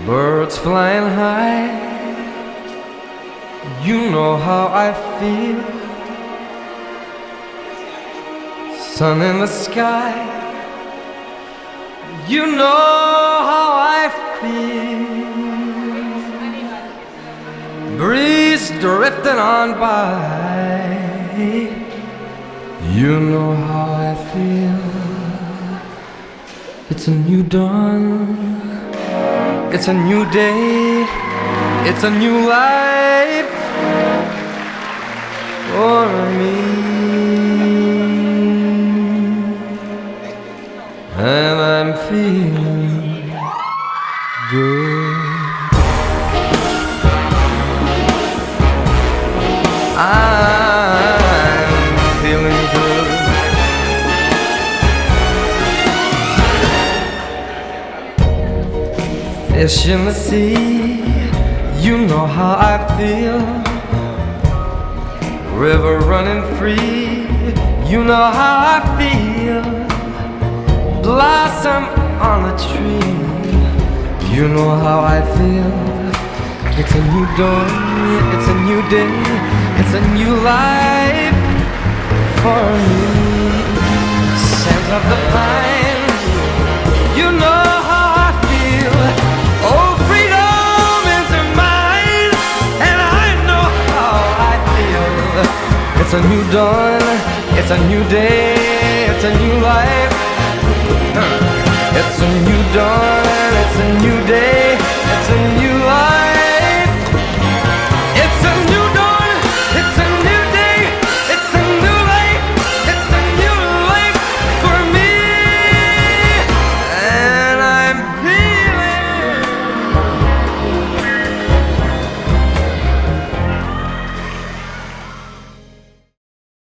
Birds flying high, you know how I feel. Sun in the sky, you know how I feel. Breeze drifting on by, you know how I feel. It's a new dawn, it's a new day, it's a new life for me. And I'm feeling good. I'm feeling good. Fish in the sea, you know how I feel. River running free, you know how I feel. Blossom on the tree, you know how I feel. It's a new dawn, it's a new day, it's a new life for me. Scent of the pine, you know how I feel. Oh, freedom is mine, and I know how I feel. It's a new dawn, it's a new day, it's a new life. It's a new dawn.